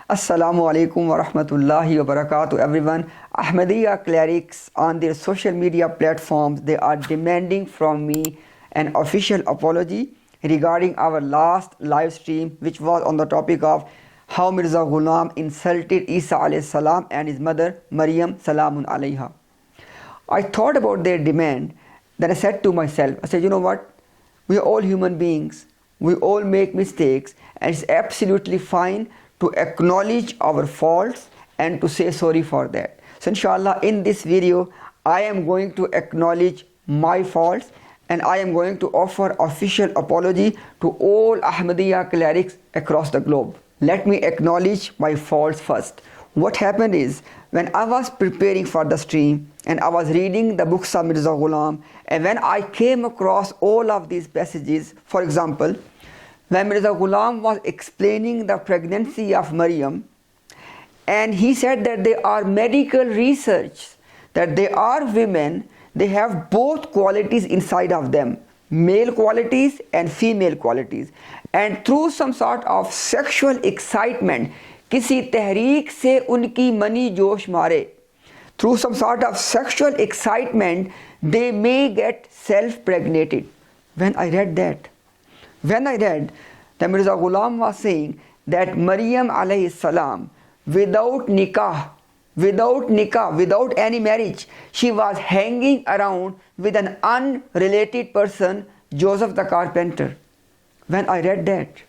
Assalamu alaikum wa rahmatullahi wa barakatuh everyone. Ahmadiyya Clerics on their social media platforms, they are demanding from me an official apology regarding our last live stream, which was on the topic of how Mirza Ghulam insulted Isa alayhi salam and his mother Maryam salamun alayha. I thought about their demand. Then I said to myself, I said, you know what? We are all human beings. We all make mistakes, and it's absolutely fine to acknowledge our faults and to say sorry for that. So inshallah, in this video, I am going to acknowledge my faults and I am going to offer official apology to all Ahmadiyya clerics across the globe. Let me acknowledge my faults first. What happened is, when I was preparing for the stream and I was reading the books of Mirza Ghulam, and when I came across all of these passages, for example, when Mirza Ghulam was explaining the pregnancy of Maryam, and he said that there are medical research, that there are women, they have both qualities inside of them, male qualities and female qualities, and through some sort of sexual excitement, किसी तहरीक से उनकी money जोश मारे, through some sort of sexual excitement, they may get self-pregnated. When I read that Mirza Ghulam was saying that Maryam alayhi salam, without nikah, without any marriage, she was hanging around with an unrelated person, Joseph the carpenter. When I read that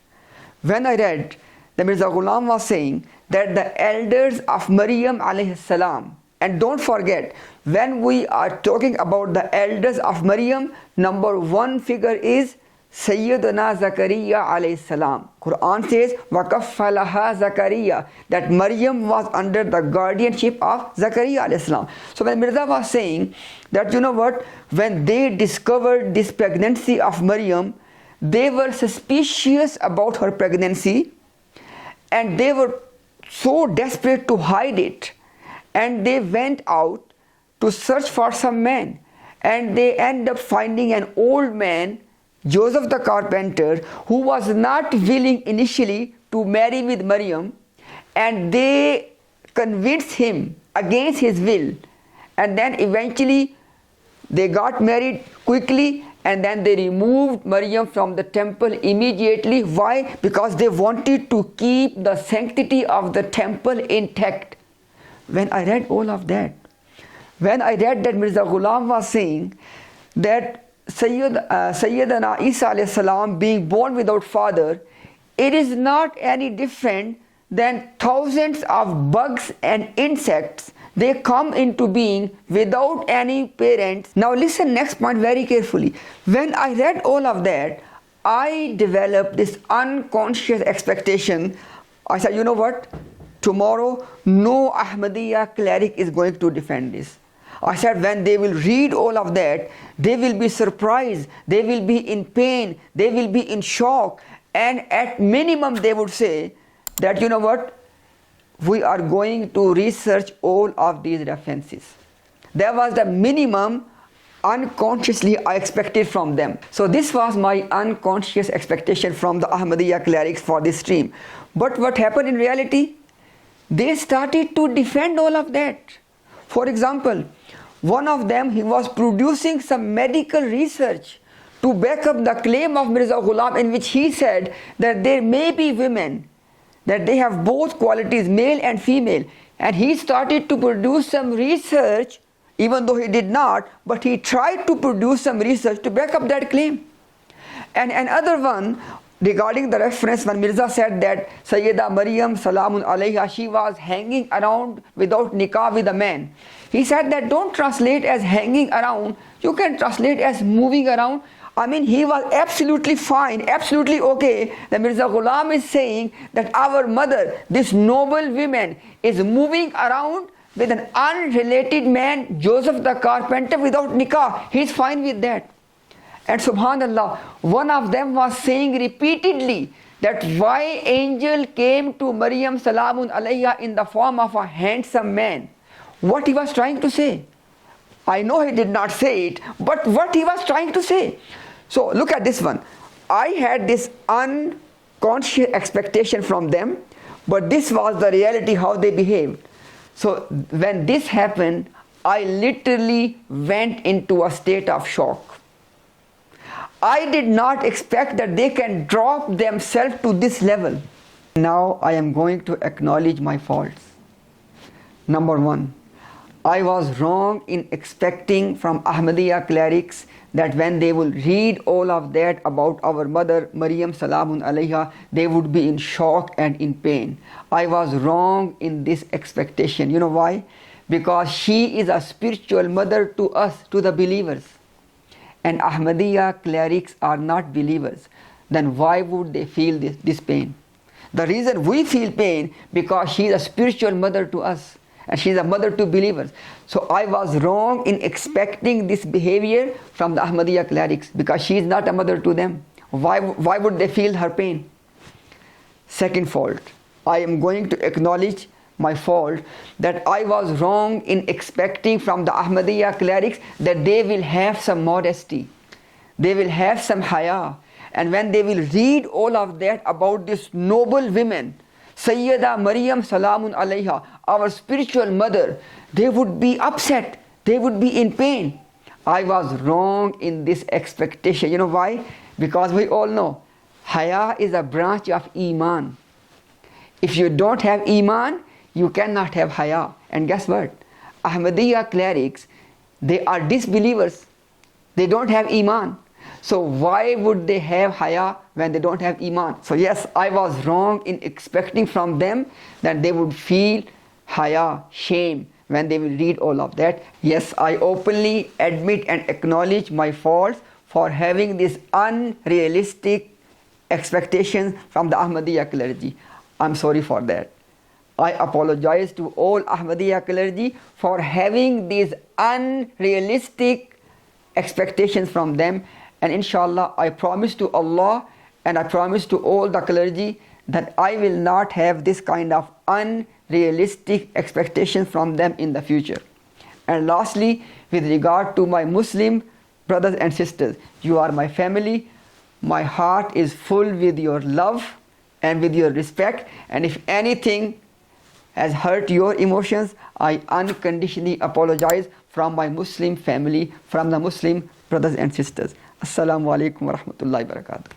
Mirza Ghulam was saying that the elders of Maryam alayhi salam, and don't forget, when we are talking about the elders of Maryam, number one figure is Sayyidina Zakaria alayhi salam. Quran says, وَكَفَّلَهَا Zakaria, that Maryam was under the guardianship of Zakaria alayhi salam. So when Mirza was saying that, you know what, when they discovered this pregnancy of Maryam, they were suspicious about her pregnancy, and they were so desperate to hide it, and they went out to search for some man, and they end up finding an old man, Joseph the carpenter, who was not willing initially to marry with Maryam, and they convinced him against his will, and then eventually they got married quickly, and then they removed Maryam from the temple immediately. Why? Because they wanted to keep the sanctity of the temple intact. When I read all of that, Mirza Ghulam was saying that Sayyidina Isa alayhi salam being born without father, it is not any different than thousands of bugs and insects. They come into being without any parents. Now listen next point very carefully. When I read all of that, I developed this unconscious expectation. I said, you know what? Tomorrow, no Ahmadiyya cleric is going to defend this. I said, when they will read all of that, they will be surprised, they will be in pain, they will be in shock, and at minimum they would say that, you know what, we are going to research all of these references. That was the minimum unconsciously I expected from them. So this was my unconscious expectation from the Ahmadiyya clerics for this stream. But what happened in reality? They started to defend all of that. For example, one of them, he was producing some medical research to back up the claim of Mirza Ghulam, in which he said that there may be women, that they have both qualities, male and female. And he started to produce some research, even though he did not, but he tried to produce some research to back up that claim. And another one, regarding the reference when Mirza said that Sayyida Maryam salamun alayha, she was hanging around without nikah with a man. He said that don't translate as hanging around, you can translate as moving around. I mean, he was absolutely fine, absolutely okay. The Mirza Ghulam is saying that our mother, this noble woman, is moving around with an unrelated man, Joseph the carpenter, without nikah. He's fine with that. And subhanallah, one of them was saying repeatedly that why angel came to Maryam salamun alayha in the form of a handsome man. What he was trying to say? I know he did not say it, but what he was trying to say. So look at this one. I had this unconscious expectation from them, But this was the reality how they behaved. So when this happened, I literally went into a state of shock. I did not expect that they can drop themselves to this level. Now I am going to acknowledge my faults. Number one, I was wrong in expecting from Ahmadiyya clerics that when they will read all of that about our mother Maryam Salamun Alayha, they would be in shock and in pain. I was wrong in this expectation. You know why? Because she is a spiritual mother to us, to the believers. And Ahmadiyya clerics are not believers. Then why would they feel this pain? The reason we feel pain, because she is a spiritual mother to us. And she is a mother to believers. So I was wrong in expecting this behavior from the Ahmadiyya clerics, because she is not a mother to them. Why would they feel her pain? Second fault, I am going to acknowledge my fault, that I was wrong in expecting from the Ahmadiyya clerics that they will have some modesty, they will have some haya, and when they will read all of that about this noble women, Sayyida Maryam Salamun Alayha, our spiritual mother, they would be upset, they would be in pain. I was wrong in this expectation. You know why? Because we all know haya is a branch of iman. If you don't have iman, you cannot have haya. And guess what? Ahmadiyya clerics, they are disbelievers. They don't have iman. So why would they have haya when they don't have iman? So yes, I was wrong in expecting from them that they would feel haya, shame, when they will read all of that. Yes, I openly admit and acknowledge my faults for having these unrealistic expectations from the Ahmadiyya clergy. I'm sorry for that. I apologize to all Ahmadiyya clergy for having these unrealistic expectations from them. And inshallah, I promise to Allah and I promise to all the clergy that I will not have this kind of unrealistic expectations from them in the future. And lastly, with regard to my Muslim brothers and sisters, you are my family. My heart is full with your love and with your respect. And if anything has hurt your emotions, I unconditionally apologize from my Muslim family, from the Muslim brothers and sisters. Assalamu alaikum wa rahmatullahi wa barakatuh.